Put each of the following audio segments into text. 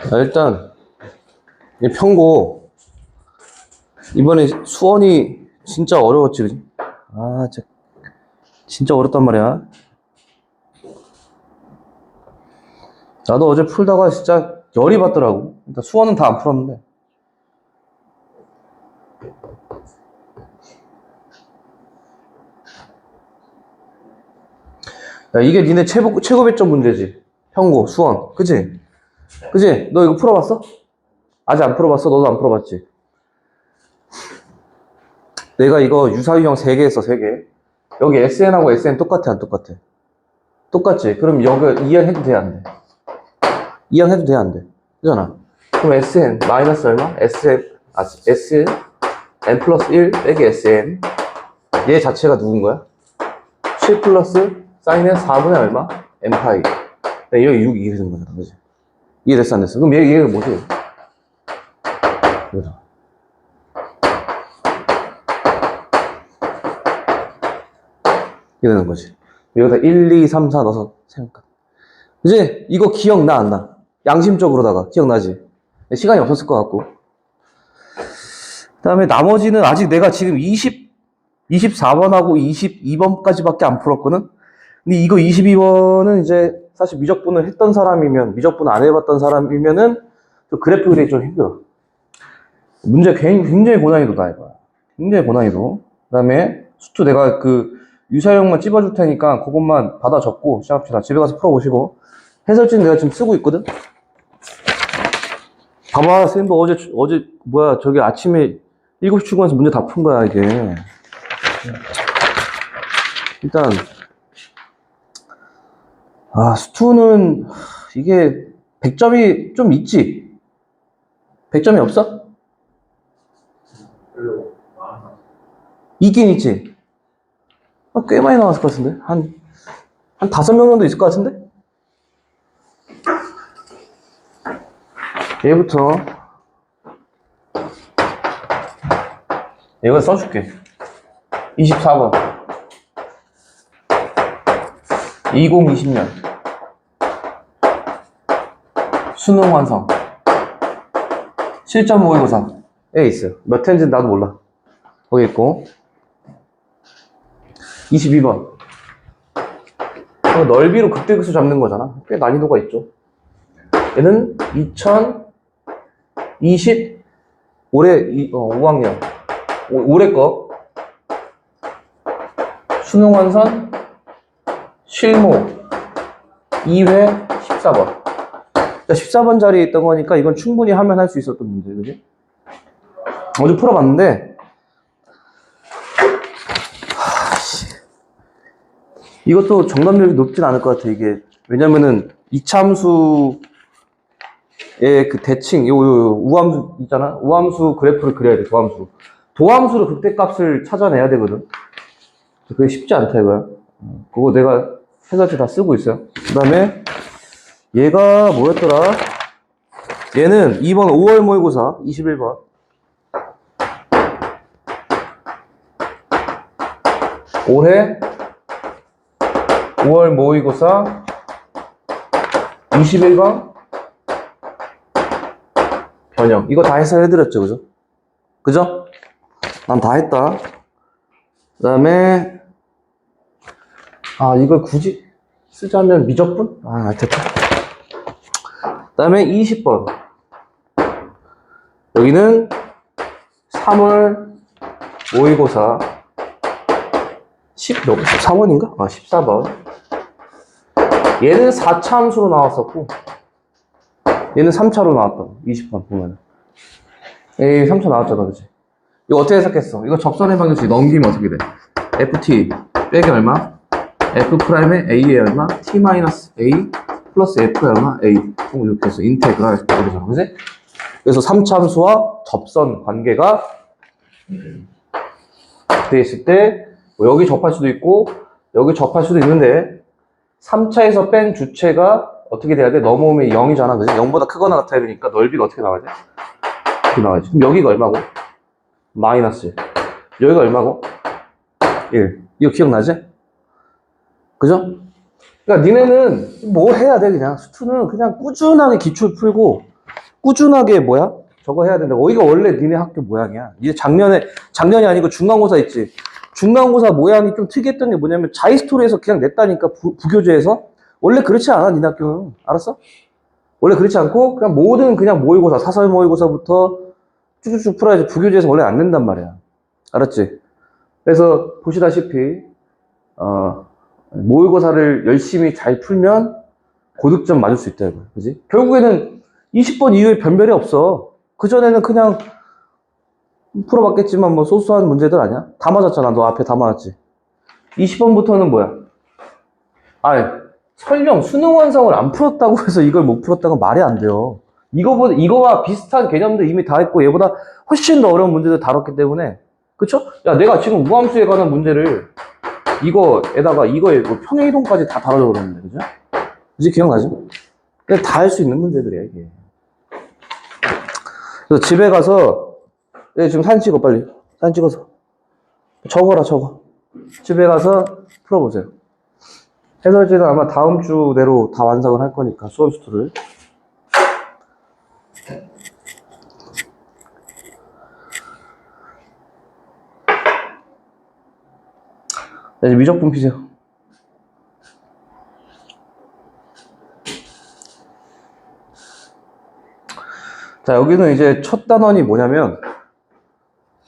일단 이 평고 이번에 수원이 진짜 어려웠지, 그지? 진짜 어렵단 말이야. 나도 어제 풀다가 진짜 열이 받더라고. 일단 수원은 다 안 풀었는데. 야, 이게 니네 최고 배점 문제지. 평고, 수원. 그치? 그치? 너 이거 풀어봤어? 아직 안 풀어봤어? 너도 안 풀어봤지? 내가 이거 유사유형 3개 했어, 3개. 여기 SN하고 SN 똑같아, 안 똑같아? 똑같지? 그럼 여기 이항해도 돼, 안 돼? 이항해도 돼, 안 돼? 그잖아. 그럼 SN 마이너스 얼마? SN N 플러스 1 빼기 SN. 얘 자체가 누군 거야? 7 플러스 사인의 4분의 얼마? n 파이. 여기 6 이게 되는 거잖아, 그지? 이해됐어, 안 됐어? 그럼 얘가 뭐지? 이거잖아. 이게 되는 거지. 여기다 1, 2, 3, 4 넣어서 생각. 이제 이거 기억나, 안 나? 양심적으로다가 기억나지? 시간이 없었을 것 같고. 그 다음에 나머지는 아직 내가 지금 24번하고 22번까지밖에 안 풀었거든? 근데 이거 22번은 이제 사실 미적분을 했던 사람이면, 미적분 안 해봤던 사람이면은 그래프 그리기 좀 힘들어. 문제 굉장히 고난이도다, 이거. 굉장히 고난이도. 그 다음에 수투 내가 그 유사형만 찝어줄 테니까 그것만 받아 적고 시작합시다. 집에 가서 풀어보시고. 해설지는 내가 지금 쓰고 있거든? 봐봐, 선생님도 어제, 저기 아침에 7시 출근해서 문제 다 푼 거야, 이게. 일단, 수투는, 이게, 100점이 좀 있지? 100점이 없어? 있긴 있지? 꽤 많이 나왔을 것 같은데? 한 5명 정도 있을 것 같은데? 얘부터, 이거 써줄게. 24번. 2020년. 수능 완성. 실전 모의고사에 있어요. 몇 회인지는 나도 몰라. 거기 있고. 22번. 넓이로 극대극소 잡는 거잖아. 꽤 난이도가 있죠. 얘는 2020 올해 5학년 올해 거 수능 완선 실무 2회 14번. 그러니까 14번 자리에 있던 거니까 이건 충분히 하면 할 수 있었던 문제, 그지? 어제 풀어봤는데 이것도 정답률이 높진 않을 것 같아. 이게 왜냐면은 이차함수의 그 대칭, 요 우함수 있잖아. 우함수 그래프를 그려야 돼. 도함수로 극대값을 찾아내야 되거든. 그게 쉽지 않다 이거야. 그거 내가 해설지 다 쓰고 있어요. 그 다음에 얘가 뭐였더라? 얘는 2번 5월 모의고사 21번. 올해 5월 모의고사 21번 변형. 이거 다 해설해드렸죠, 그죠? 그죠? 난 다 했다. 그 다음에 이걸 굳이 쓰자면 미적분? 됐다. 그 다음에 20번. 여기는 3월 모의고사 14번인가? 14번. 얘는 4차 함수로 나왔었고, 얘는 3차로 나왔다. 20번 보면. 3차 나왔잖아, 그치? 이거 어떻게 해석했어? 이거 접선의 방정식 넘기면 어떻게 돼? ft 빼기 얼마? f 프라임의 a의 얼마? t 마이너스 a 플러스 f의 얼마? a. 이렇게 해서 인테그랄 그러잖아, 그치? 그래서 3차 함수와 접선 관계가 돼 있을 때, 여기 접할 수도 있고, 여기 접할 수도 있는데, 3차에서 뺀 주체가 어떻게 돼야 돼? 넘어오면 0이잖아, 그치? 0보다 크거나 같아야 되니까 넓이가 어떻게 나와야 돼? 이렇게 나와야지. 그럼 여기가 얼마고? 마이너스 1. 여기가 얼마고? 1. 이거 기억나지? 그죠? 그러니까 니네는 뭐 해야 돼, 그냥. 수투는 그냥 꾸준하게 기출 풀고, 꾸준하게 뭐야? 저거 해야 된다. 이거 원래 니네 학교 모양이야. 이제 작년이 아니고 중간고사 있지. 중간고사 모양이 좀 특이했던 게 뭐냐면 자이스토리에서 그냥 냈다니까, 부교재에서. 원래 그렇지 않아, 니네 학교는. 알았어? 원래 그렇지 않고, 그냥 모든 그냥 모의고사, 사설 모의고사부터 쭉쭉쭉 풀어야지. 부교재에서 원래 안 낸단 말이야. 알았지? 그래서 보시다시피, 모의고사를 열심히 잘 풀면 고득점 맞을 수 있다, 이거. 그지? 결국에는 20번 이후에 변별이 없어. 그전에는 그냥 풀어봤겠지만 뭐 소소한 문제들 아니야? 다 맞았잖아. 너 앞에 다 맞았지. 20번부터는 뭐야? 아니, 설령 수능 완성을 안 풀었다고 해서 이걸 못 풀었다고 말이 안 돼요. 이거와 비슷한 개념도 이미 다 했고, 얘보다 훨씬 더 어려운 문제들 다뤘기 때문에. 그쵸? 야, 내가 지금 우함수에 관한 문제를 이거에다가 이거에 뭐 평행이동까지 다 다뤄져 그랬는데, 그죠? 이제 기억나지? 그냥 다 할 수 있는 문제들이야, 이게. 그래서 집에 가서, 지금 사진 찍어, 빨리. 사진 찍어서. 적어라, 적어. 집에 가서 풀어보세요. 해설지는 아마 다음 주 내로 다 완성을 할 거니까, 수업 수투를. 이제 미적분 피세요. 자, 여기는 이제 첫 단원이 뭐냐면,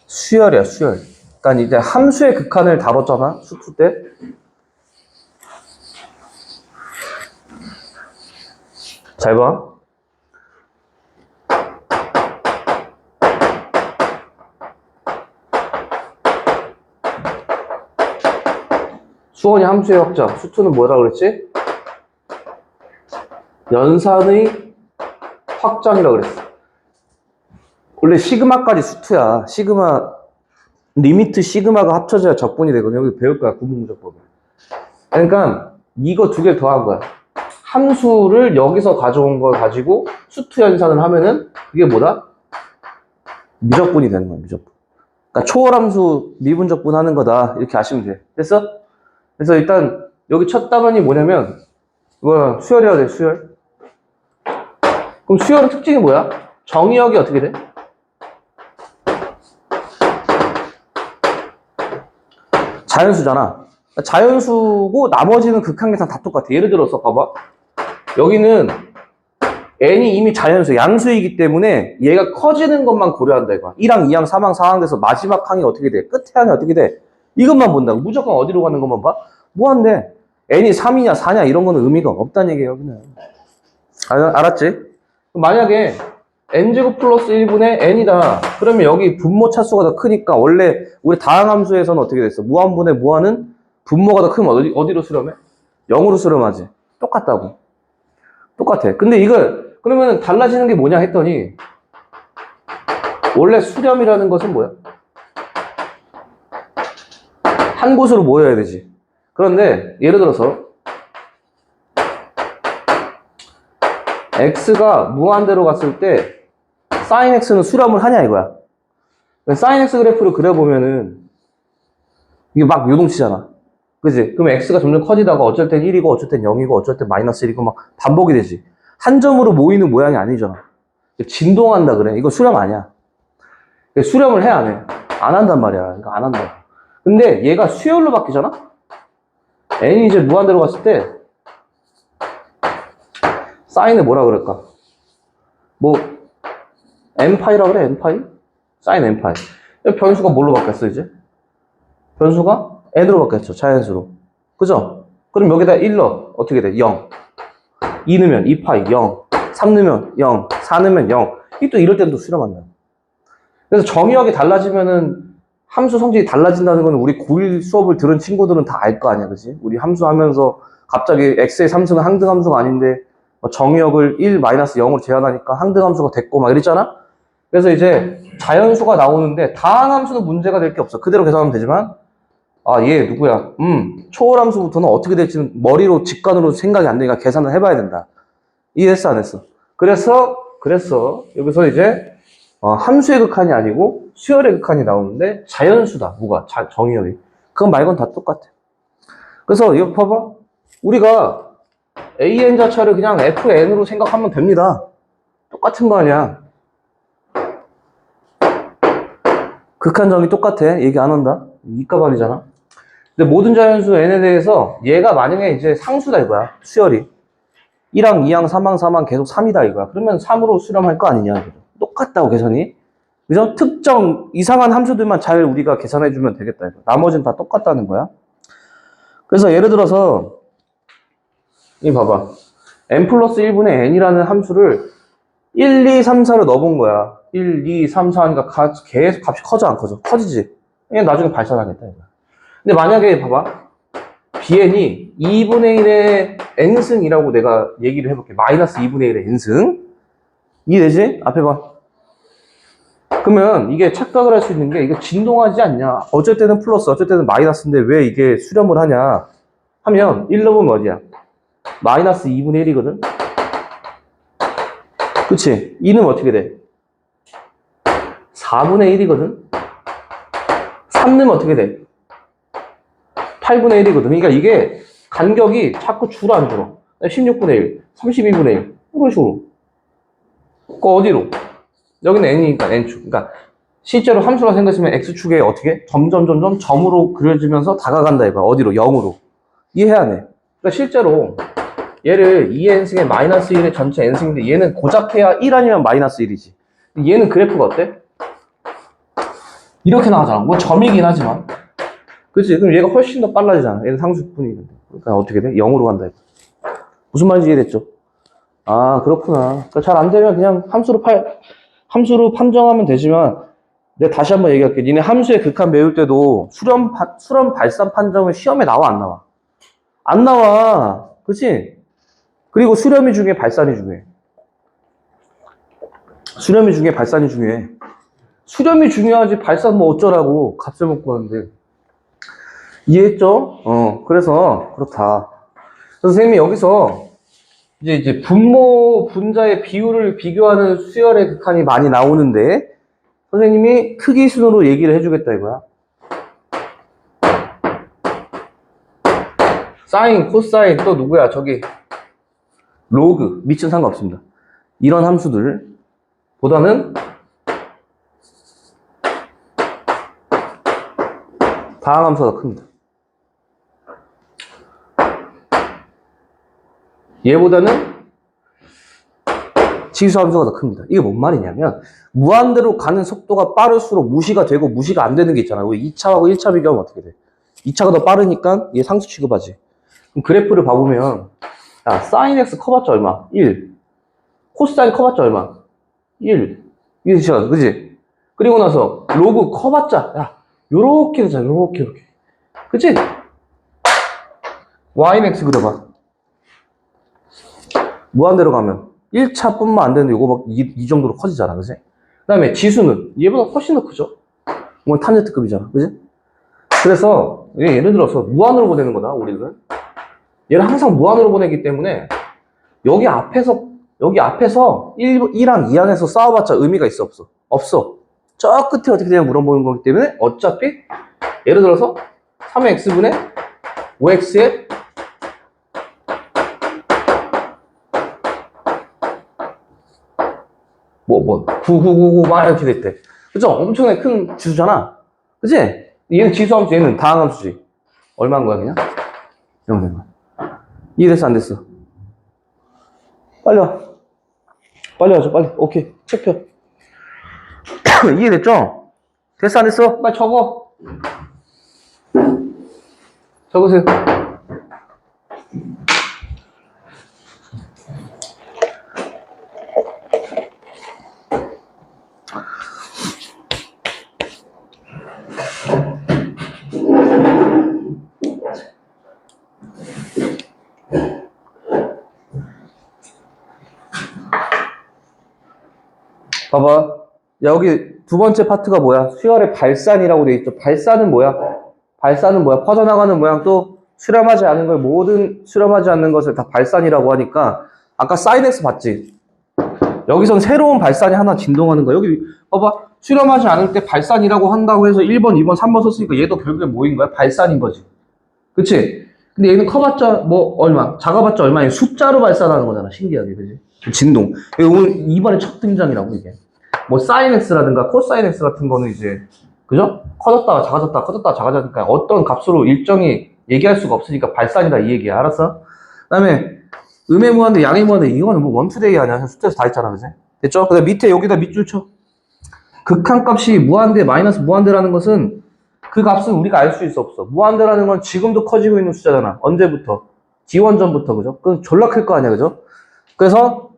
수열이야, 수열. 그러니까 이제 함수의 극한을 다뤘잖아, 수투 때. 잘 봐. 수원이 함수의 확장, 수투는 뭐라 그랬지? 연산의 확장이라 그랬어. 원래 시그마까지 수투야. 리미트 시그마가 합쳐져야 적분이 되거든. 여기 배울 거야, 구분무적법을. 그러니까 이거 두 개를 더한 거야. 함수를 여기서 가져온 걸 가지고 수투 연산을 하면은 그게 뭐다? 미적분이 되는 거야, 미적분. 그러니까 초월함수 미분적분 하는 거다. 이렇게 아시면 돼. 됐어? 그래서 일단 여기 첫 단원이 뭐냐면 이거 수열이어야 돼, 수열. 그럼 수열의 특징이 뭐야? 정의역이 어떻게 돼? 자연수잖아. 자연수고 나머지는 극한계산 다 똑같아. 예를 들어서 봐봐. 여기는 n이 이미 자연수, 양수이기 때문에 얘가 커지는 것만 고려한다 이거야. 1항, 2항, 3항, 4항 돼서 마지막 항이 어떻게 돼? 끝에 항이 어떻게 돼? 이것만 본다고. 무조건 어디로 가는 것만 봐? 뭐한데? n이 3이냐 4냐 이런 거는 의미가 없다는 얘기예요, 여기는. 알았지? 만약에 n제곱 플러스 1분의 n이다. 그러면 여기 분모 차수가 더 크니까 원래 우리 다항함수에서는 어떻게 됐어? 무한분의 무한은 분모가 더 크면 어디로 수렴해? 0으로 수렴하지. 똑같다고. 똑같아. 근데 이걸 그러면 달라지는 게 뭐냐 했더니 원래 수렴이라는 것은 뭐야? 한 곳으로 모여야 되지. 그런데 예를 들어서 x가 무한대로 갔을 때 sin x는 수렴을 하냐 이거야. sin x 그래프를 그려보면은 이게 막 요동치잖아. 그지? 그럼 x가 점점 커지다가 어쩔 땐 1이고 어쩔 땐 0이고 어쩔 땐 마이너스 1이고 막 반복이 되지. 한 점으로 모이는 모양이 아니잖아. 진동한다 그래. 이거 수렴 아니야. 수렴을 해, 안 해? 안 한단 말이야. 이거 안 한다. 근데 얘가 수열로 바뀌잖아? n이 이제 무한대로 갔을 때 사인을 뭐라 그럴까? 뭐 n파이라 그래, n파이? 사인 n파이. 변수가 뭘로 바뀌었어, 이제? 변수가 n으로 바뀌었죠, 자연수로. 그죠? 그럼 여기다 1 넣어. 어떻게 돼? 0. 2 넣으면 2파이 0. 3 넣으면 0. 4 넣으면 0. 이 또 이럴 때는 또 수렴한다. 그래서 정의역이 달라지면은 함수 성질이 달라진다는 건 우리 고1 수업을 들은 친구들은 다 알 거 아니야, 그지? 우리 함수 하면서 갑자기 x의 3승은 항등함수가 아닌데 정의역을 1-0으로 제한하니까 항등함수가 됐고 막 이랬잖아? 그래서 이제 자연수가 나오는데 다항함수는 문제가 될 게 없어. 그대로 계산하면 되지만 얘 누구야? 초월함수부터는 어떻게 될지는 머리로 직관으로 생각이 안 되니까 계산을 해봐야 된다. 이해했어, 안 했어? 그래서 여기서 이제 함수의 극한이 아니고 수열의 극한이 나오는데 자연수다. 뭐가? 정의역이. 그건 말고는 다 똑같아. 그래서 이거 봐봐. 우리가 AN 자체를 그냥 FN으로 생각하면 됩니다. 똑같은 거 아니야. 극한점이 똑같아. 얘기 안 한다. 이과반이잖아. 근데 모든 자연수 n에 대해서 얘가 만약에 이제 상수다 이거야. 수열이. 1항, 2항, 3항, 4항 계속 3이다 이거야. 그러면 3으로 수렴할 거 아니냐. 똑같다고 계산이. 그죠? 특정 이상한 함수들만 잘 우리가 계산해주면 되겠다. 이거. 나머지는 다 똑같다는 거야. 그래서 예를 들어서 이 봐봐. n 플러스 1분의 n이라는 함수를 1, 2, 3, 4로 넣어본 거야. 1, 2, 3, 4 하니까 계속 값이 커져 안 커져? 커지지. 그냥 나중에 발산하겠다 이거야. 근데 만약에 봐봐. bn이 2분의 1의 n승이라고 내가 얘기를 해볼게. 마이너스 2분의 1의 n승. 이해되지? 앞에 봐. 그러면 이게 착각을 할 수 있는 게 이게 진동하지 않냐. 어쩔 때는 플러스, 어쩔 때는 마이너스인데 왜 이게 수렴을 하냐. 하면 1 넣으면 어디야? 마이너스 2분의 1이거든? 그치? 2는 어떻게 돼? 4분의 1이거든? 3 넣으면 어떻게 돼? 8분의 1이거든. 그러니까 이게 간격이 자꾸 줄어 안 줄어. 16분의 1, 32분의 1 이런 식으로. 그 어디로? 여기는 n이니까 n축. 그러니까 실제로 함수라 생각하시면 x축에 어떻게? 점점 점으로 그려지면서 다가간다 이거야. 어디로? 0으로. 이해해야 돼. 그러니까 실제로 얘를 2n승의 마이너스 1의 전체 n승인데 얘는 고작해야 1 아니면 마이너스 1이지. 얘는 그래프가 어때? 이렇게 나가잖아. 뭐 점이긴 하지만. 그치? 그럼 얘가 훨씬 더 빨라지잖아. 얘는 상수뿐이는데. 그러니까 어떻게 돼? 0으로 간다. 무슨 말인지 이해됐죠? 아, 그렇구나. 그러니까 잘 안 되면 그냥 함수로 판정하면 되지만, 내가 다시 한번 얘기할게. 니네 함수의 극한 배울 때도 수렴 발산 판정은 시험에 나와, 안 나와? 안 나와. 그치? 그리고 수렴이 중요해, 발산이 중요해. 수렴이 중요해, 발산이 중요해. 수렴이 중요하지, 발산 뭐 어쩌라고. 값을 먹고 하는데. 이해했죠? 그래서, 그렇다. 그래서 선생님이 여기서, 이제 분모, 분자의 비율을 비교하는 수열의 극한이 많이 나오는데, 선생님이 크기 순으로 얘기를 해주겠다 이거야. 사인, 코사인, 또 누구야? 저기, 로그, 밑은 상관없습니다. 이런 함수들 보다는 다항 함수가 더 큽니다. 얘보다는 지수 함수가 더 큽니다. 이게 뭔 말이냐면 무한대로 가는 속도가 빠를수록 무시가 되고 무시가 안 되는 게 있잖아요. 2차하고 1차 비교하면 어떻게 돼? 2차가 더 빠르니까 얘 상수 취급하지. 그럼 그래프를 봐보면 야, sin x 커봤자 얼마? 1. 코사인 커봤자 얼마? 1. 이게 시간, 그지? 그리고 나서 로그 커봤자 야, 요렇게 되잖아. 요렇게. 그치? sin x 그려봐. 무한대로 가면 1차 뿐만 안 되는데 요거 막 이 정도로 커지잖아. 그지? 그 다음에 지수는 얘보다 훨씬 더 크죠? 뭐 탄제트급이잖아. 그지? 그래서 예를 들어서 무한으로 보내는 거다. 우리는 얘를 항상 무한으로 보내기 때문에 여기 앞에서 1항, 2항에서 싸워봤자 의미가 있어? 없어? 없어. 저 끝에 어떻게 되냐 물어보는 거기 때문에 어차피 예를 들어서 3x분의 5x의 뭐 9999 막 이렇게 됐대. 그죠? 엄청나게 큰 지수잖아. 그치? 얘는 지수함수, 얘는 다항함수지. 얼마인 거야 그냥? 이러면 되는 거야. 이해됐어 안 됐어? 빨리 와. 빨리 와줘 빨리. 오케이 체크표. 이해됐죠? 됐어 안 됐어? 빨리 적어. 적으세요. 봐봐. 여기 두 번째 파트가 뭐야? 수열의 발산이라고 돼 있죠. 발산은 뭐야? 퍼져나가는 모양 또 수렴하지 않은 걸 모든 수렴하지 않는 것을 다 발산이라고 하니까 아까 sin x 봤지? 여기선 새로운 발산이 하나 진동하는 거야. 여기 봐봐. 수렴하지 않을 때 발산이라고 한다고 해서 1번, 2번, 3번 썼으니까 얘도 결국에 뭐인 거야? 발산인 거지. 그치? 근데 얘는 커봤자 뭐 얼마? 작아봤자 얼마야? 숫자로 발산하는 거잖아. 신기하게. 그지? 진동. 이게 오늘 이번에 첫 등장이라고, 이게. 뭐, 사인 x라든가 코사인 x 같은 거는 이제, 그죠? 커졌다가 작아졌다, 커졌다가 작아졌으니까 어떤 값으로 일정이 얘기할 수가 없으니까 발산이다, 이 얘기야. 알았어? 그 다음에, 음의 무한대, 양의 무한대, 이거는 뭐 원투데이 아니야. 숫자에서 다 있잖아, 그지? 됐죠? 그 다음에 밑에 여기다 밑줄 쳐. 극한값이 무한대, 마이너스 무한대라는 것은 그 값은 우리가 알 수 있어, 없어? 무한대라는 건 지금도 커지고 있는 숫자잖아. 언제부터? 기원전부터, 그죠? 그건 졸라 클 거 아니야, 그죠? 그래서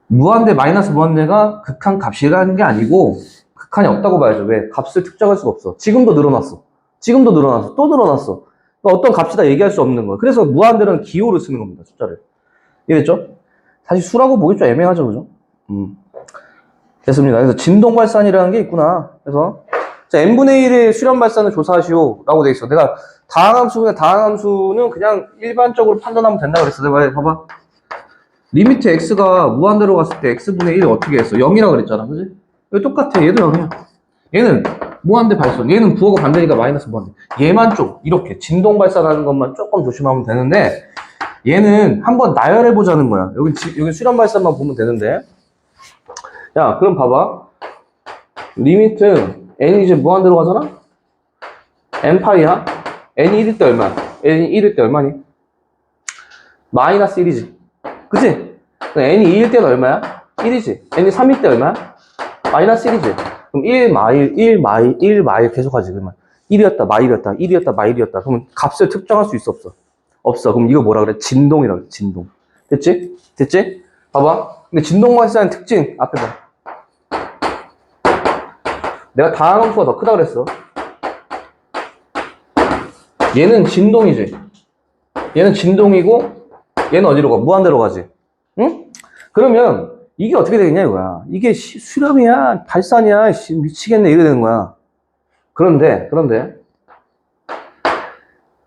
무한대, 마이너스 무한대가 극한값이라는 게 아니고 극한이 없다고 봐야죠. 왜? 값을 특정할 수가 없어. 지금도 늘어났어. 지금도 늘어났어. 또 늘어났어. 그러니까 어떤 값이다 얘기할 수 없는 거야. 그래서 무한대는 기호를 쓰는 겁니다, 숫자를. 이해됐죠? 사실 수라고 보기 좀 애매하죠, 그죠? 됐습니다. 그래서 진동 발산이라는 게 있구나. 그래서 자, n분의 1의 수렴 발산을 조사하시오 라고 돼 있어. 내가 다항함수는 그냥 일반적으로 판단하면 된다 그랬어. 내가 봐봐. 리미트 x가 무한대로 갔을 때 x분의 1 어떻게 했어? 0이라고 그랬잖아. 그지? 이거 똑같아. 얘도 0이야. 얘는 무한대 발산. 얘는 부호가 반대니까 마이너스 무한대. 얘만 좀 이렇게 진동 발산하는 것만 조금 조심하면 되는데 얘는 한번 나열해 보자는 거야. 여기 수렴 발산만 보면 되는데. 야, 그럼 봐봐. 리미트 n이 이제 무한대로 가잖아? n파이야? n이 1일 때 얼마야? n이 1일 때 얼마니? 마이너스 1이지. 그치? n이 2일 때는 얼마야? 1이지. n이 3일 때 얼마야? 마이너스 1이지. 그럼 1 마일 계속 하지. 그러면 1이었다, 마일이었다, 1이었다, 마일이었다. 그러면 값을 특정할 수 있어, 없어? 없어. 그럼 이거 뭐라 그래? 진동이라고 그래, 진동. 됐지? 됐지? 봐봐. 근데 진동 발생하는 특징, 앞에 봐. 내가 다항함수가 더 크다 그랬어. 얘는 진동이지. 얘는 진동이고, 얘는 어디로 가? 무한대로 가지. 응? 그러면, 이게 어떻게 되겠냐, 이거야. 이게 수렴이야, 발산이야, 미치겠네, 이래 되는 거야. 그런데,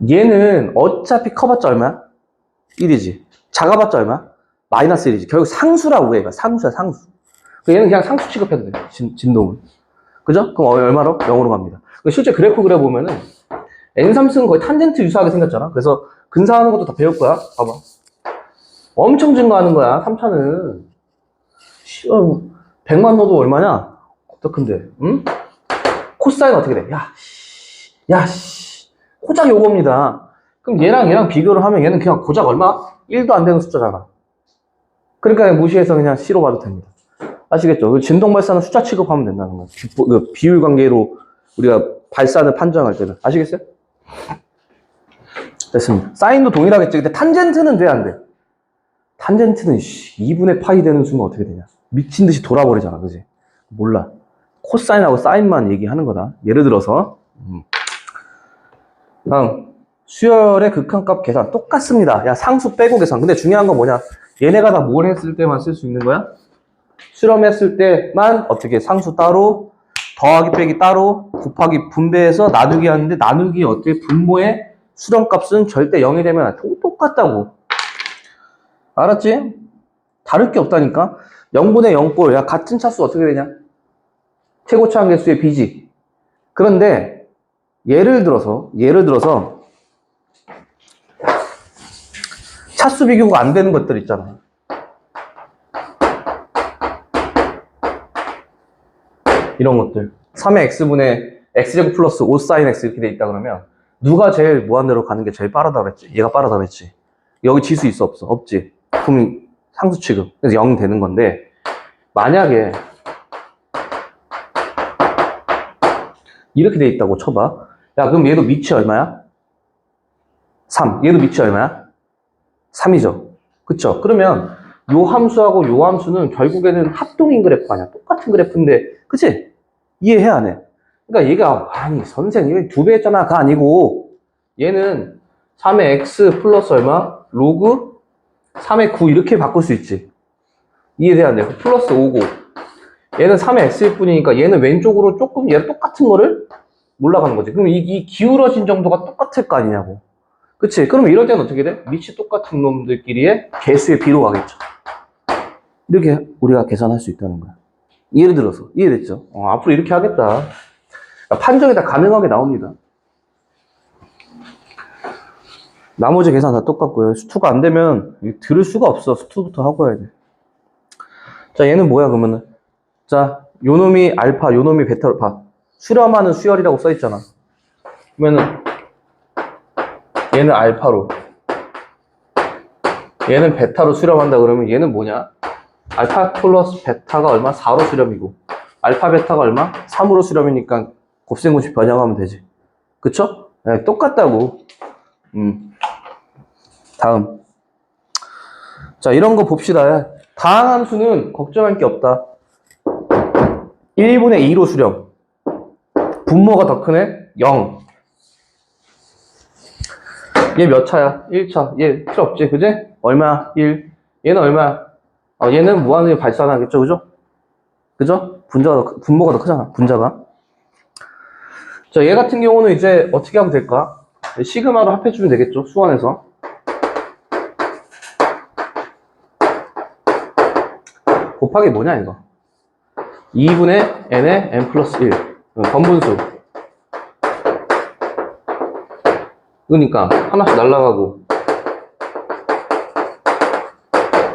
얘는 어차피 커봤자 얼마야? 1이지. 작아봤자 얼마야? 마이너스 1이지. 결국 상수라고 해. 상수야, 상수. 얘는 그냥 상수 취급해도 돼. 진동은. 그죠? 그럼 얼마로? 0으로 갑니다. 실제 그래프 그려보면은, N3승은 거의 탄젠트 유사하게 생겼잖아. 그래서 근사하는 것도 다 배울 거야. 봐봐. 엄청 증가하는 거야, 3차는. 100만 넣어도 얼마냐? 어떡한데, 응? 코사인 어떻게 돼? 고작 요겁니다. 그럼 얘랑 비교를 하면 얘는 그냥 고작 얼마? 1도 안 되는 숫자잖아. 그러니까 무시해서 그냥 C로 봐도 됩니다. 아시겠죠? 진동 발산은 숫자 취급하면 된다는 거야. 비율 관계로 우리가 발산을 판정할 때는. 아시겠어요? 됐습니다. 사인도 동일하겠지. 근데 탄젠트는 돼, 안 돼? 탄젠트는 2분의 파이 되는 순간 어떻게 되냐? 미친 듯이 돌아버리잖아, 그지? 몰라. 코사인하고 사인만 얘기하는 거다. 예를 들어서, 다음, 수열의 극한값 계산 똑같습니다. 야, 상수 빼고 계산. 근데 중요한 건 뭐냐? 얘네가 다 뭘 했을 때만 쓸 수 있는 거야? 수렴했을 때만 어떻게 상수 따로, 더하기 빼기 따로, 곱하기 분배해서 나누기 하는데 나누기 어떻게 분모의 수렴값은 절대 0이 되면 똑같다고. 알았지? 다를 게 없다니까? 0분의 0꼴. 야, 같은 차수 어떻게 되냐? 최고차 한계수의 비지. 그런데 예를 들어서 차수 비교가 안 되는 것들 있잖아. 이런 것들. 3의 x분의 x제곱 플러스 5 사인 x 이렇게 돼 있다 그러면 누가 제일 무한대로 가는 게 제일 빠르다 그랬지? 얘가 빠르다 그랬지? 여기 지수 있어, 없어? 없지? 그럼 상수 취급. 그래서 0 되는 건데 만약에 이렇게 돼 있다고 쳐봐. 야, 그럼 얘도 밑이 얼마야? 3. 얘도 밑이 얼마야? 3이죠. 그쵸? 그러면 요 함수하고 요 함수는 결국에는 합동인 그래프 아니야? 똑같은 그래프인데, 그치? 이해해, 안 해? 그러니까 얘가, 아니, 선생, 얘 2배 했잖아. 가 아니고, 얘는 3의 x 플러스 얼마? 로그 3의 9 이렇게 바꿀 수 있지. 이해돼, 안 돼? 플러스 5고, 얘는 3의 x일 뿐이니까 얘는 왼쪽으로 조금 얘랑 똑같은 거를 올라가는 거지. 그럼 이 기울어진 정도가 똑같을 거 아니냐고. 그치? 그러면 이럴 때는 어떻게 돼? 밑이 똑같은 놈들끼리의 개수의 비로 가겠죠. 이렇게 우리가 계산할 수 있다는 거야. 예를 들어서. 이해됐죠? 앞으로 이렇게 하겠다. 판정이 다 가능하게 나옵니다. 나머지 계산 다 똑같고요. 수투가 안 되면 들을 수가 없어. 수투부터 하고 해야 돼. 자, 얘는 뭐야, 그러면은? 자, 요놈이 알파, 요놈이 베타로 봐. 수렴하는 수열이라고 써있잖아. 그러면은, 얘는 알파로. 얘는 베타로 수렴한다 그러면 얘는 뭐냐? 알파 플러스 베타가 얼마? 4로 수렴이고. 알파 베타가 얼마? 3으로 수렴이니까 곱셈공식 변형하면 되지. 그쵸? 네, 똑같다고. 다음. 자, 이런 거 봅시다. 다항함수는 걱정할 게 없다. 1분의 2로 수렴. 분모가 더 크네? 0. 얘 몇 차야? 1차. 얘 필요 없지, 그지? 얼마야? 1. 얘는 얼마야? 얘는 무한히 발산하겠죠, 그죠? 그죠? 분모가 더 크잖아, 분자가. 자, 얘 같은 경우는 이제 어떻게 하면 될까? 시그마로 합해주면 되겠죠, 수원에서. 곱하기 뭐냐, 이거? 2분의 n의 n 플러스 1. 번분수. 그러니까, 하나씩 날라가고.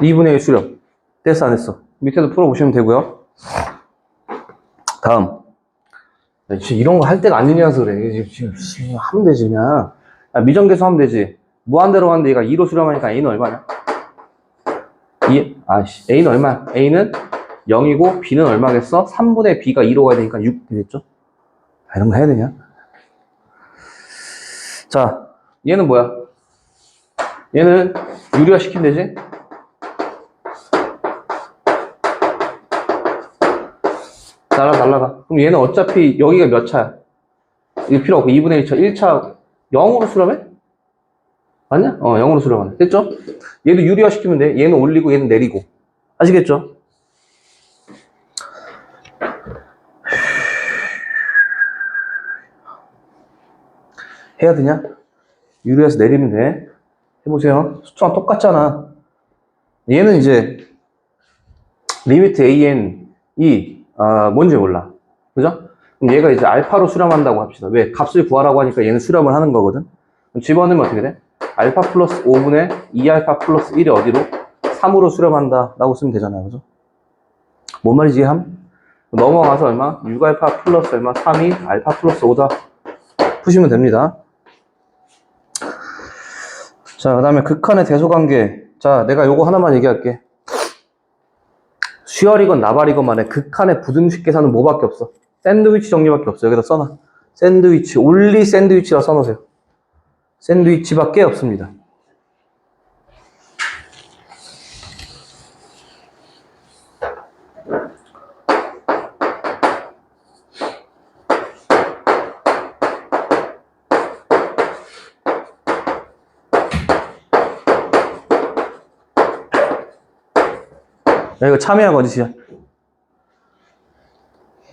2분의 1 수렴. 됐어, 안 했어? 밑에도 풀어보시면 되고요. 다음. 지금 이런 거 할 때가 아니냐서 그래. 지금 하면 되지, 그냥. 미정계수 하면 되지. 무한대로 하는데 얘가 2로 수렴하니까 A는 얼마냐? A는 얼마? A는 0이고 B는 얼마겠어? 3분의 B가 2로 가야 되니까 6 되겠죠? 이런 거 해야 되냐? 자, 얘는 뭐야? 얘는 유리화 시키면 되지? 날라가. 그럼 얘는 어차피 여기가 몇 차야? 이거 필요 없고 2분의 1차, 1차 0으로 수렴해? 맞냐? 0으로 수렴하네. 됐죠? 얘도 유리화 시키면 돼. 얘는 올리고 얘는 내리고. 아시겠죠? 해야 되냐? 유리화해서 내리면 돼. 해보세요. 수투랑 똑같잖아. 얘는 이제 리미트 AN이 뭔지 몰라. 그죠? 그럼 얘가 이제 알파로 수렴한다고 합시다. 왜? 값을 구하라고 하니까 얘는 수렴을 하는 거거든. 그럼 집어넣으면 어떻게 돼? 알파 플러스 5분의 2알파 플러스 1이 어디로? 3으로 수렴한다 라고 쓰면 되잖아요. 그죠? 뭔 말이지, 함? 넘어가서 얼마? 6알파 플러스 얼마? 3이 알파 플러스 5다. 푸시면 됩니다. 자, 그 다음에 극한의 대소관계. 자, 내가 요거 하나만 얘기할게. 수열이건 나발이건 만에 극한의 부등식 계산은 뭐밖에 없어? 샌드위치 정리밖에 없어. 여기다 써놔. 샌드위치, 올리 샌드위치라 써놓으세요. 샌드위치밖에 없습니다. 야, 이거 참여한 거지.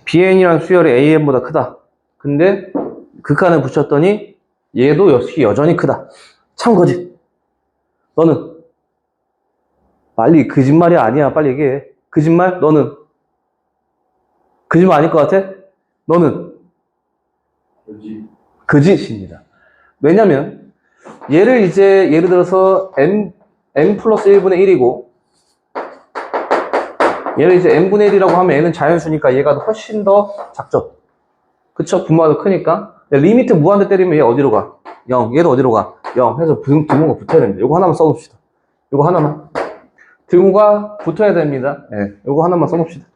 BN이란 수열이 AN보다 크다. 근데 극한을 붙였더니 얘도 역시 여전히 크다. 참 거짓. 너는 빨리 거짓말이 아니야. 빨리 얘기해. 거짓말? 너는 거짓말 아닐 것 같아? 너는 거짓입니다. 왜냐면 얘를 이제 예를 들어서 n 플러스 1분의 1이고 얘를 이제 n분의 1이라고 하면 n은 자연수니까 얘가 훨씬 더 작죠. 그쵸? 분모가 더 크니까. 리미트 무한대 때리면 얘 어디로 가? 0. 얘도 어디로 가? 0. 해서 등호가 붙어야 됩니다. 요거 하나만 써봅시다. 요거 하나만. 등호가 붙어야 됩니다. 예, 요거 하나만 써봅시다.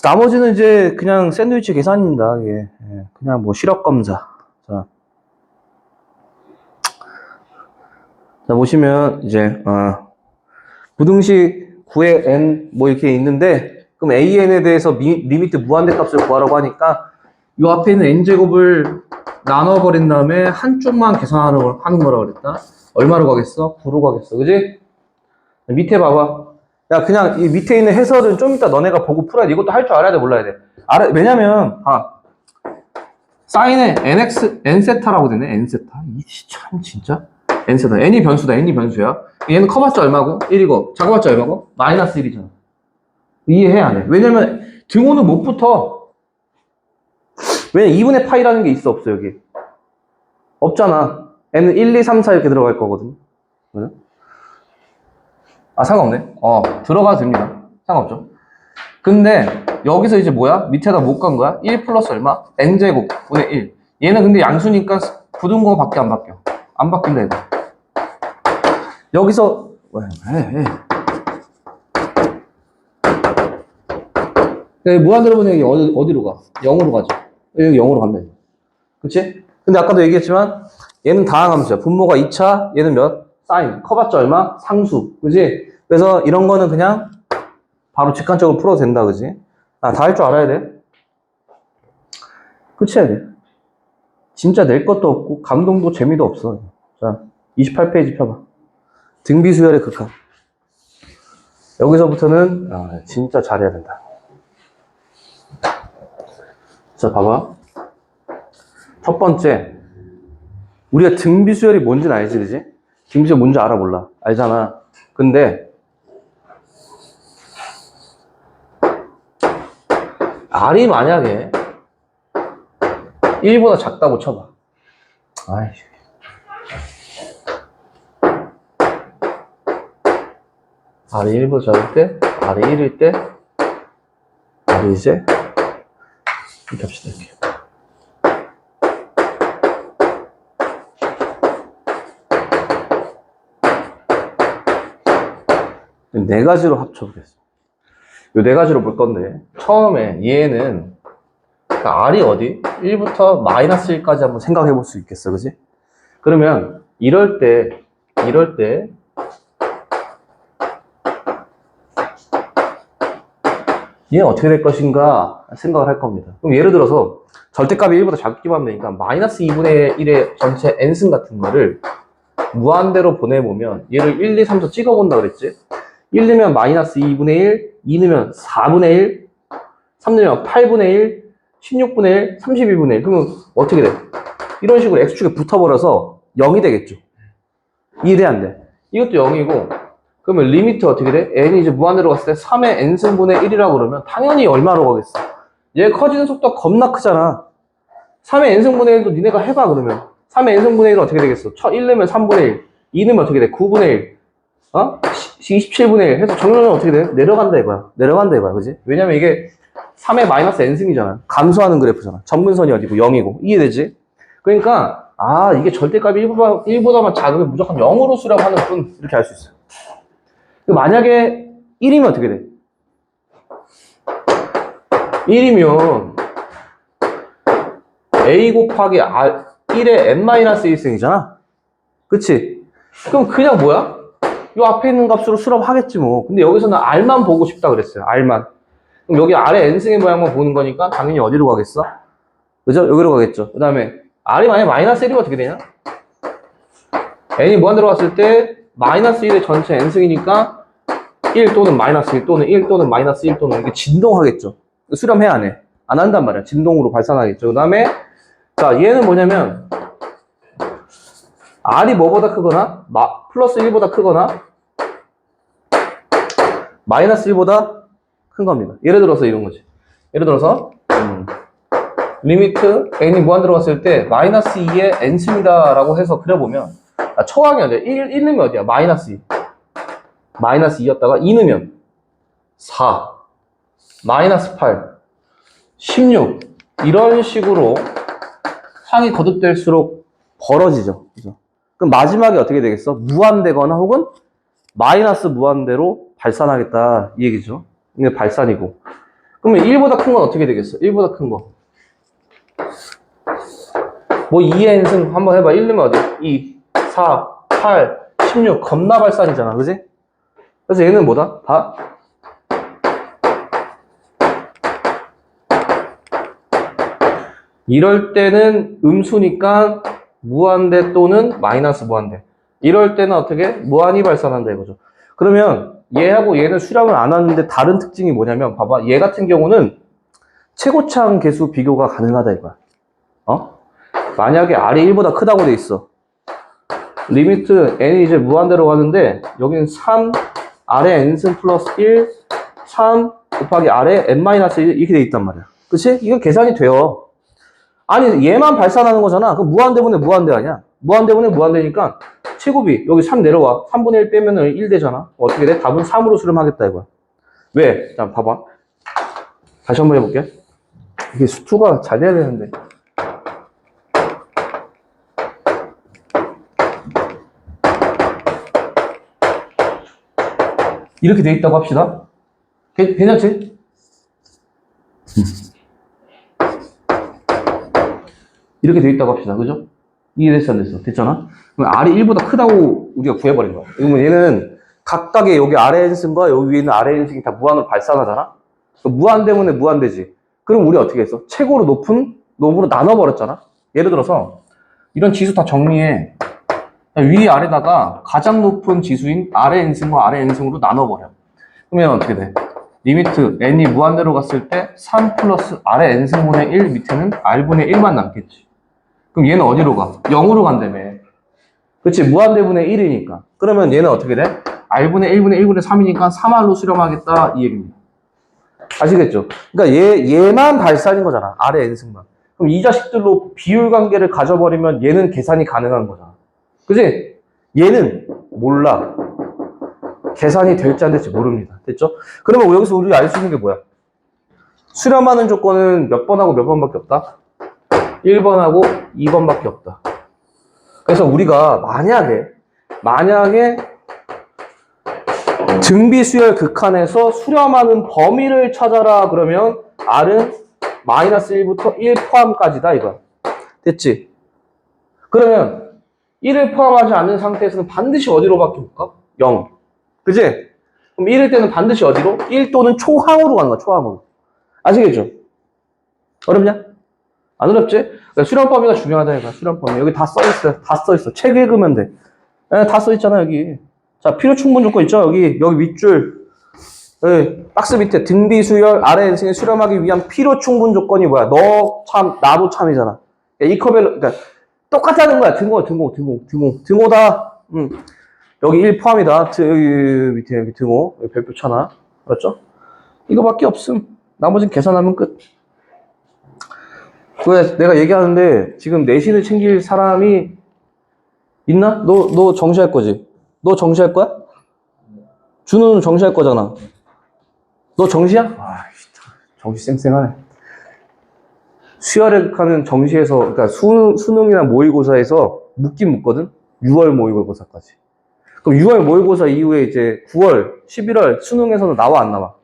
나머지는 이제 그냥 샌드위치 계산입니다. 예, 그냥 뭐 시력 검사. 자, 보시면 이제 부등식 9의 n 뭐 이렇게 있는데 그럼 an에 대해서 리미트 무한대 값을 구하라고 하니까 이 앞에 있는 n제곱을 나눠버린 다음에 한쪽만 계산하는 거라 그랬다. 얼마로 가겠어? 9로 가겠어. 그지? 밑에 봐봐. 야, 그냥 이 밑에 있는 해설은 좀 이따 너네가 보고 풀어야 돼. 이것도 할 줄 알아야 돼, 몰라야 돼. 왜냐면, 사인에 n세타라고 되네, n세타. 참, 진짜. n세타. n이 변수다, n이 변수야. 얘는 커봤자 얼마고? 1이고, 작아봤자 얼마고? 마이너스 1이잖아. 이해해, 안 해? 왜냐면, 등호는 못 붙어. 왜 2분의 파이라는 게 있어, 없어, 여기? 없잖아. n은 1, 2, 3, 4 이렇게 들어갈 거거든. 그죠? 아, 상관없네. 들어가도 됩니다. 상관없죠. 근데 여기서 이제 뭐야? 밑에다 못 간 거야? 1 플러스 얼마? n제곱 분의 1. 얘는 근데 양수니까 부등호가 밖에 안 바뀌어. 안 바뀐다 이거. 여기서 무한대로 보내기 어디로 가? 0으로 가죠. 여기 0으로 간다. 그치? 근데 아까도 얘기했지만 얘는 다항함수야. 분모가 2차, 얘는 몇? 사인. 커봤자 얼마? 상수. 그치? 그래서 이런 거는 그냥 바로 직관적으로 풀어도 된다. 그치? 다 할 줄 알아야 돼. 끝이야 돼. 진짜 낼 것도 없고 감동도 재미도 없어. 자, 28페이지 펴봐. 등비수열의 극한. 여기서부터는 진짜 잘해야 된다. 자, 봐봐. 첫 번째, 우리가 등비수열이 뭔지는 알지, 그지? 등비수열 뭔지 알아, 몰라? 알잖아. 근데 R이 만약에 1보다 작다고 쳐봐. 아이씨. R이 1보다 작을 때, R이 1일 때, R이 이제 이렇게 합시다, 이렇게. 네 가지로 합쳐보겠어. 이 네 가지로 볼 건데, 처음에 얘는, 그러니까 R이 어디? 1부터 마이너스 1까지 한번 생각해 볼 수 있겠어, 그지? 그러면, 이럴 때, 얘는 어떻게 될 것인가 생각을 할 겁니다. 그럼 예를 들어서, 절대값이 1보다 작기만 하면 되니까, 마이너스 2분의 1의 전체 n승 같은 거를 무한대로 보내보면, 얘를 1, 2, 3, 4 찍어본다 그랬지? 1 넣으면 마이너스 2분의 1, 2 넣으면 4분의 1, 3 넣으면 8분의 1, 16분의 1, 32분의 1. 그러면 어떻게 돼? 이런 식으로 x축에 붙어버려서 0이 되겠죠. 이해돼, 안 돼? 이것도 0이고, 그러면 리미트 어떻게 돼? n이 이제 무한대로 갔을 때 3의 n승분의 1이라고 그러면 당연히 얼마로 가겠어? 얘 커지는 속도가 겁나 크잖아. 3의 n승분의 1도 니네가 해봐, 그러면. 3의 n승분의 1은 어떻게 되겠어? 1 넣으면 3분의 1, 2 넣으면 어떻게 돼? 9분의 1. 27분의 1 해서 정렬은 어떻게 돼? 내려간다 이거야. 내려간다 이거야. 그지? 왜냐면 이게 3의 마이너스 n승이잖아. 감소하는 그래프잖아. 점근선이 어디고? 0이고. 이해되지? 그러니까, 이게 절대값이 1보다만 작으면 무조건 0으로 수렴하는 뿐. 이렇게 할 수 있어요. 만약에 1이면 어떻게 돼? 1이면 a 곱하기 1의 n-1승이잖아. 그치? 그럼 그냥 뭐야? 이 앞에 있는 값으로 수렴하겠지 뭐. 근데 여기서는 R만 보고 싶다 그랬어요. R만. 그럼 여기 아래 n승의 모양만 보는 거니까 당연히 어디로 가겠어? 그죠? 여기로 가겠죠. 그 다음에 R이 만약에 마이너스 1이면 어떻게 되냐? n이 무한대로 갔을 때 마이너스 1의 전체 n승이니까 1 또는 마이너스 1 또는 1 또는 마이너스 1 또는 이렇게 진동하겠죠. 수렴해 안 해? 안 한단 말이야. 진동으로 발산하겠죠. 그 다음에 자 얘는 뭐냐면 R이 뭐보다 크거나 플러스 1보다 크거나 마이너스 1보다 큰 겁니다. 예를 들어서 이런 거지. 예를 들어서 리미트 n이 무한대로 갔을 때 마이너스 2의 n승이다 라고 해서 그려보면 초항이 어디야? 1 넣으면 어디야? 마이너스 2. 마이너스 2였다가 2 넣으면 4 마이너스 8 16 이런 식으로 항이 거듭될수록 벌어지죠. 그죠? 그럼 마지막에 어떻게 되겠어? 무한대거나 혹은 마이너스 무한대로 발산하겠다 이 얘기죠. 이게 발산이고. 그러면 1보다 큰 건 어떻게 되겠어? 1보다 큰 거. 뭐 2의 n승 한번 해봐. 1 넣으면 어디? 2, 4, 8, 16 겁나 발산이잖아. 그지? 그래서 얘는 뭐다? 다 이럴 때는 음수니까 무한대 또는 마이너스 무한대. 이럴 때는 어떻게? 무한히 발산한다 이거죠. 그러면 얘하고 얘는 수렴을 안 하는데 다른 특징이 뭐냐면 봐봐. 얘 같은 경우는 최고차항 계수 비교가 가능하다 이거야. 만약에 R이 1보다 크다고 돼 있어. 리미트 n이 이제 무한대로 가는데 여기는 3 R의 n승 플러스 1 3 곱하기 R의 n-1 이렇게 돼 있단 말이야. 그치? 이건 계산이 돼요. 아니 얘만 발산하는 거잖아. 그럼 무한대분의 무한대 아니야? 무한대분의 무한대니까 최고비 여기 3 내려와. 3분의 1 빼면은 1 되잖아. 어떻게 돼? 답은 3으로 수렴하겠다 이거야. 왜? 자 봐봐. 다시 한번 해볼게. 이게 수투가 잘 돼야 되는데. 이렇게 돼 있다고 합시다. 괜찮지? 이렇게 돼 있다고 합시다. 그죠? 이해됐어, 안 됐어? 됐잖아? 그럼 R이 1보다 크다고 우리가 구해버린 거야. 그러면 얘는 각각의 여기 아래 n승과 여기 위에 있는 아래 n승이 다 무한으로 발산하잖아? 무한대문에 무한대지. 그럼 우리 어떻게 했어? 최고로 높은 놈으로 나눠버렸잖아? 예를 들어서 이런 지수 다 정리해. 위 아래다가 가장 높은 지수인 아래 n승과 아래 n승으로 나눠버려. 그러면 어떻게 돼? 리미트 n이 무한대로 갔을 때 3 플러스 아래 n승분의 1 밑에는 r분의 1만 남겠지. 그럼 얘는 어디로 가? 0으로 간다며. 그치? 무한대분의 1이니까. 그러면 얘는 어떻게 돼? r분의 1분의 1분의 3이니까 3r로 수렴하겠다 이 얘기입니다. 아시겠죠? 그러니까 얘만 발산인 거잖아. 아래 n승만. 그럼 이 자식들로 비율 관계를 가져버리면 얘는 계산이 가능한 거잖아. 그치? 얘는 몰라. 계산이 될지 안 될지 모릅니다. 됐죠? 그러면 여기서 우리가 알 수 있는 게 뭐야? 수렴하는 조건은 몇 번하고 몇 번밖에 없다? 1번하고 2번밖에 없다. 그래서 우리가 만약에 등비수열 극한에서 수렴하는 범위를 찾아라 그러면 R은 마이너스 1부터 1 포함까지다 이거야. 됐지? 그러면 1을 포함하지 않는 상태에서는 반드시 어디로 바뀌어볼까? 0. 그지? 그럼 1일 때는 반드시 어디로? 1 또는 초항으로 가는 거야, 초항으로. 아시겠죠? 어렵냐? 안 어렵지? 그러니까 수렴 범위가 중요하다니까, 수렴 범위. 여기 다 써있어요. 다 써있어. 책 읽으면 돼. 다 써있잖아, 여기. 자, 필요 충분 조건 있죠? 여기 윗줄. 여기 박스 밑에 등비 수열 아래 n승에 수렴하기 위한 필요 충분 조건이 뭐야? 너 참, 나도 참이잖아. 이커벨, 그러니까 똑같다는 거야. 등호다. 여기 1 포함이다. 여기 밑에 여기 등호. 여기 별표 쳐놔. 그렇죠? 이거밖에 없음. 나머지는 계산하면 끝. 왜 내가 얘기하는데 지금 내신을 챙길 사람이 있나? 너 정시할 거지? 너 정시할 거야? 준우는 정시할 거잖아. 너 정시야? 아, 정시 쌩쌩하네. 수열에 가는 정시에서, 그러니까 수능이나 모의고사에서 묻긴 묻거든? 6월 모의고사까지. 그럼 6월 모의고사 이후에 이제 9월, 11월 수능에서는 나와, 안 나와?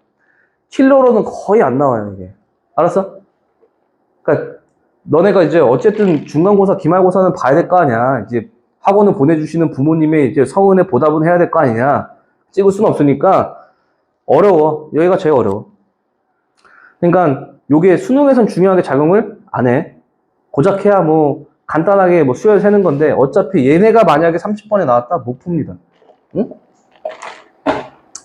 킬러로는 거의 안 나와요, 이게. 알았어? 그러니까 너네가 이제 어쨌든 중간고사, 기말고사는 봐야 될 거 아니야. 이제 학원을 보내주시는 부모님의 이제 성은에 보답은 해야 될 거 아니냐. 찍을 수는 없으니까 어려워. 여기가 제일 어려워. 그러니까 요게 수능에선 중요하게 작용을 안 해. 고작 해야 뭐 간단하게 뭐 수열 세는 건데 어차피 얘네가 만약에 30번에 나왔다 못 풉니다. 응?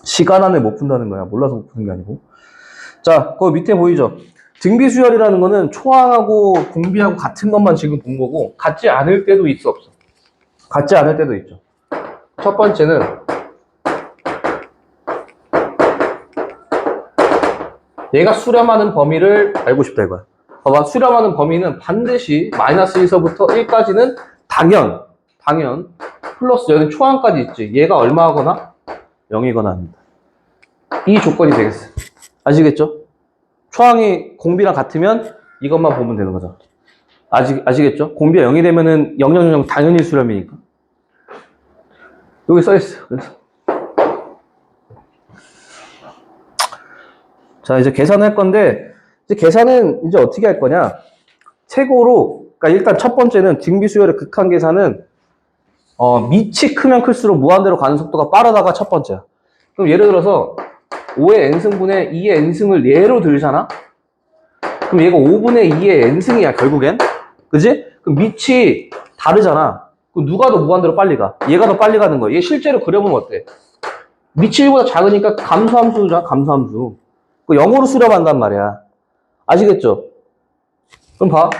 시간 안에 못 푼다는 거야. 몰라서 못 푸는 게 아니고. 자, 거기 밑에 보이죠? 등비수열이라는 거는 초항하고 공비하고 같은 것만 지금 본 거고 같지 않을 때도 있어 없어? 같지 않을 때도 있죠. 첫 번째는 얘가 수렴하는 범위를 알고 싶다 이거야. 봐봐, 수렴하는 범위는 반드시 마이너스 1서부터 1까지는 당연 플러스 여기는 초항까지 있지. 얘가 얼마하거나 0이거나 합니다. 이 조건이 되겠어. 아시겠죠? 초항이 공비랑 같으면 이것만 보면 되는 거죠. 아시겠죠? 공비가 0이 되면은 000 당연히 수렴이니까. 여기 써있어요. 그래서. 자, 이제 계산할 건데, 이제 계산은 이제 어떻게 할 거냐? 최고로, 그러니까 일단 첫 번째는 등비수열의 극한 계산은, 밑이 크면 클수록 무한대로 가는 속도가 빠르다가 첫 번째야. 그럼 예를 들어서, 5의 n승분의 2의 n승을 예로 들잖아? 그럼 얘가 5분의 2의 n승이야, 결국엔. 그지? 그럼 밑이 다르잖아. 그럼 누가 더 무한대로 빨리 가? 얘가 더 빨리 가는 거야. 얘 실제로 그려보면 어때? 밑이 1보다 작으니까 감소함수잖아, 감소함수. 그 0으로 수렴한단 말이야. 아시겠죠? 그럼 봐.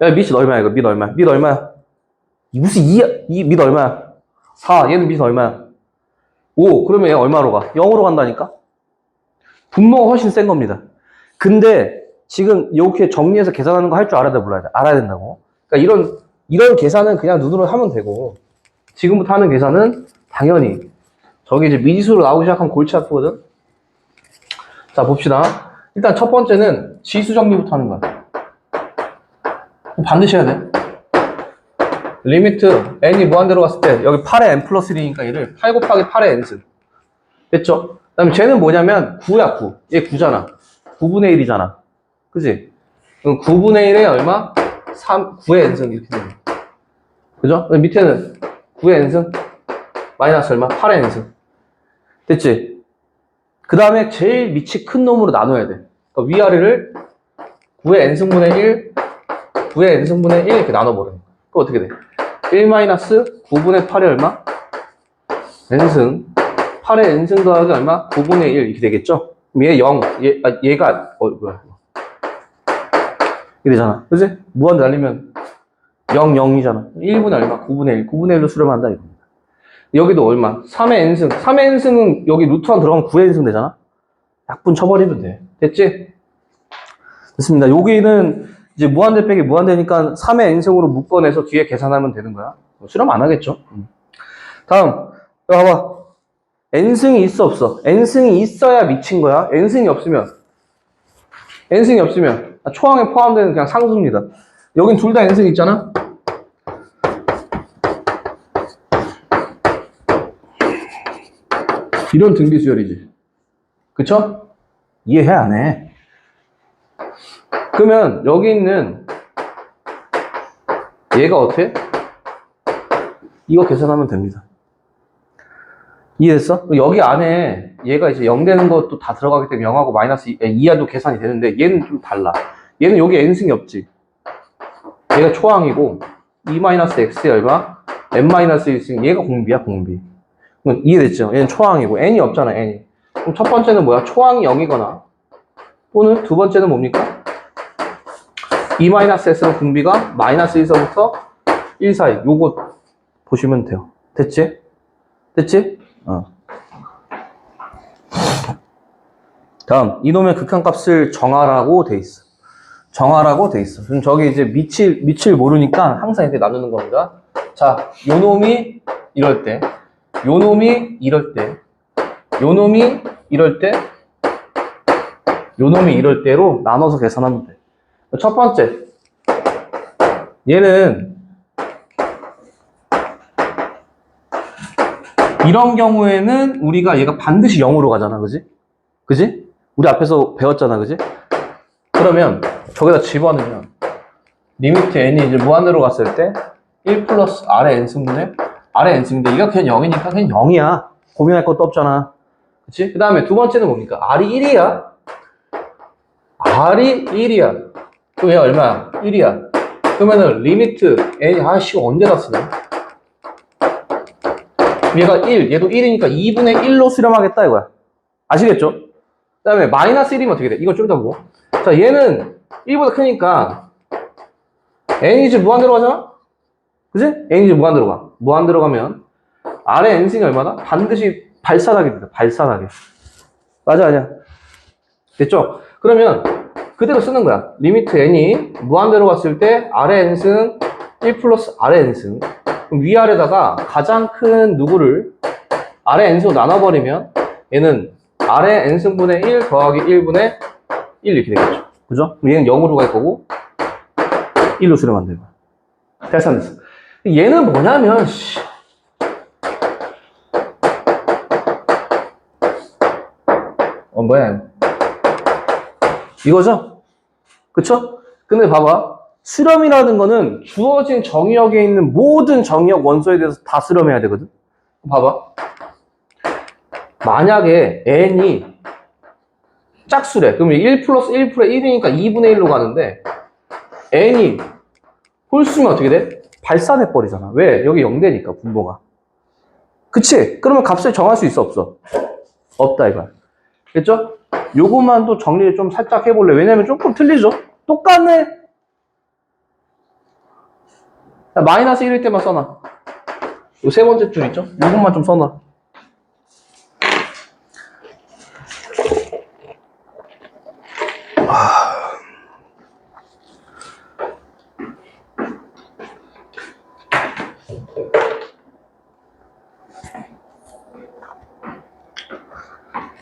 야, 밑이 얼마야, 이거? 밑 얼마야? 밑 얼마야? 무슨 2야? 밑 얼마야? 4. 얘는 밑 얼마야? 5. 그러면 얘 얼마로 가? 0으로 간다니까? 분모가 훨씬 센 겁니다. 근데 지금 이렇게 정리해서 계산하는 거 할 줄 알아야 돼, 몰라야 돼? 알아야 된다고. 그러니까 이런 계산은 그냥 눈으로 하면 되고, 지금부터 하는 계산은 당연히 저기 이제 미지수로 나오기 시작하면 골치 아프거든? 자, 봅시다. 일단 첫 번째는 지수 정리부터 하는 거야. 반드시 해야 돼. 리미트 n이 무한대로 갔을 때 여기 8의 n 플러스 1이니까 얘를 8 곱하기 8의 n승. 됐죠? 그 다음에 쟤는 뭐냐면 9야, 9. 얘 9잖아. 9분의 1이잖아. 그지? 그럼 9분의 1에 얼마? 9의 n승 이렇게 되는 거야. 그죠? 밑에는 9의 n승 마이너스 얼마? 8의 n승. 됐지? 그 다음에 제일 밑이 큰 놈으로 나눠야 돼. 그러니까 위아래를 9의 n승분의 1, 9의 n승분의 1 이렇게 나눠버리는 거야. 그럼 어떻게 돼? 1 마이너스 9분의 8이 얼마? n승. 8의 n승 더하기 얼마? 9분의 1 이렇게 되겠죠? 그럼 얘 0, 얘가 뭐야? 이렇게 되잖아. 그지? 무한 날리면 0, 0이잖아. 1분의 얼마? 9분의 1. 9분의 1로 수렴한다 이겁니다. 여기도 얼마? 3의 n승. 3의 n승은 여기 루트 1 들어가면 9의 n승 되잖아? 약분 쳐버리면 돼. 됐지? 됐습니다. 여기는 이제 무한대 빼기 무한대니까 3의 n승으로 묶어내서 뒤에 계산하면 되는 거야. 수렴 안 하겠죠? 다음, 여기 봐봐. n승이 있어, 없어? n승이 있어야 미친 거야. n승이 없으면 초항에 포함되는 그냥 상수입니다. 여긴 둘 다 n승이 있잖아? 이런 등비수열이지. 그쵸? 이해해, 안 해? 그러면 여기 있는 얘가 어떻게? 이거 계산하면 됩니다. 이해됐어? 여기 안에 얘가 이제 0 되는 것도 다 들어가기 때문에 0하고 마이너스 2하도 계산이 되는데 얘는 좀 달라. 얘는 여기 n승이 없지. 얘가 초항이고 2-x에 얼마? n-1승. 얘가 공비야, 공비. 이해됐죠? 얘는 초항이고 n이 없잖아, n이. 그럼 첫 번째는 뭐야? 초항이 0이거나 또는 두 번째는 뭡니까? 2-x는 공비가 마이너스 1서부터 1 사이. 요거 보시면 돼요. 됐지? 됐지? 다음, 이놈의 극한값을 정하라고 돼 있어. 정하라고 돼 있어. 그럼 저기 이제 밑을 모르니까 항상 이렇게 나누는 겁니다. 자, 요 놈이 이럴 때, 요 놈이 이럴 때, 요 놈이 이럴 때, 요 놈이 이럴 때로 나눠서 계산하면 돼. 첫 번째, 얘는 이런 경우에는 우리가 얘가 반드시 0으로 가잖아, 그지? 그지? 우리 앞에서 배웠잖아, 그지? 그러면 저기다 집어넣으면 리미트 n이 이제 무한대로 갔을 때 1 플러스 r의 n승분의 r의 n승인데 이거 그냥 0이니까 그냥 0이야. 고민할 것도 없잖아. 그치? 그 다음에 두 번째는 뭡니까? r이 1이야. r이 1이야. 그럼 얘 얼마야? 1이야. 그러면은 리미트 n, 아씨 언제 다 쓰냐? 얘가 1, 얘도 1이니까 2분의 1로 수렴하겠다 이거야. 아시겠죠? 그 다음에 마이너스 1이면 어떻게 돼? 이건 좀 더 보고. 자, 얘는 1보다 크니까 n이 이제 무한대로 가잖아? 그지? n이 이제 무한대로 가. 무한대로 가면 r의 n승이 얼마다? 반드시 발산하게 된다. 발산하게. 맞아, 아니야? 됐죠? 그러면 그대로 쓰는 거야. 리미트 n이 무한대로 갔을 때 r의 n승 1 플러스 r의 n승. 그럼 위아래다가 가장 큰 누구를 r의 n승으로 나눠버리면 얘는 r의 n승분의 1 더하기 1분의 1 이렇게 되겠죠. 그죠? 얘는 0으로 갈 거고 1로 수렴하면 되는 거야. 계산됐어. 얘는 뭐냐면 뭐야 이거죠? 그쵸? 근데 봐봐. 수렴이라는 거는 주어진 정의역에 있는 모든 정의역 원소에 대해서 다 수렴해야 되거든. 봐봐. 만약에 n이 짝수래. 그러면 1 플러스 1 플러스 1이니까 2분의 1로 가는데 n이 홀수면 어떻게 돼? 발산해버리잖아. 왜? 여기 0되니까 분모가. 그치? 그러면 값을 정할 수 있어 없어? 없다 이거야. 됐죠? 요것만 또 정리를 좀 살짝 해볼래. 왜냐면 조금 틀리죠? 똑같네. 마이너스 1일 때만 써놔. 요 세 번째 줄 있죠? 요것만 좀 써놔.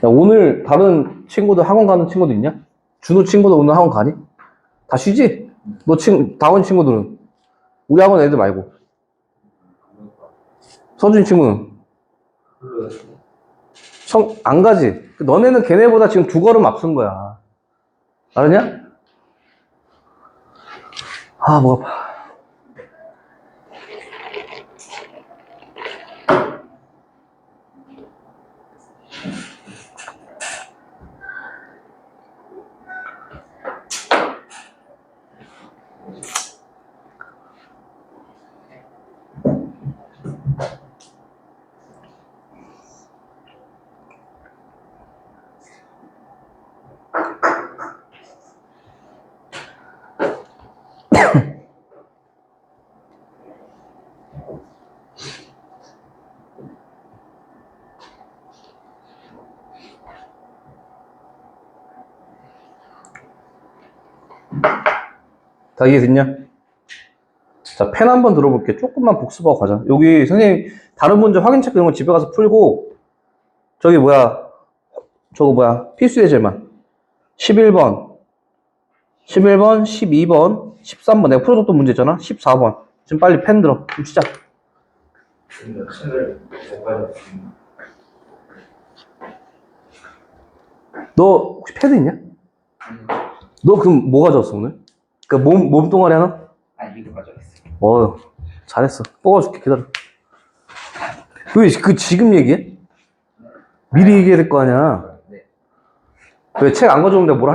야, 오늘 다른 친구들 학원 가는 친구도 있냐? 준호 친구도 오늘 학원 가니? 다 쉬지? 너 다원 친구들은? 우리 학원 애들 말고. 서준 친구는? 안 가지. 너네는 걔네보다 지금 2걸음 앞선 거야. 알았냐? 아, 목 아파. 다 이해됐냐? 자, 펜 한번 들어볼게. 조금만 복습하고 가자. 여기 선생님 다른 문제 확인책 이런 거 집에 가서 풀고 저기 저거 필수 예제만 11번 12번 13번 내가 풀어줬던 문제 있잖아. 14번 지금 빨리 펜 들어. 좀 시작. 너 혹시 패드 있냐? 너 그럼 뭐 가져왔어 오늘? 그 몸뚱아리 하나? 아니 이거 가져왔어. 잘했어. 뽑아줄게. 기다려. 왜 지금 얘기해? 미리 얘기해야 될 거 아니야. 네. 왜 책 안 가져오면 내가 뭐라 할 거야?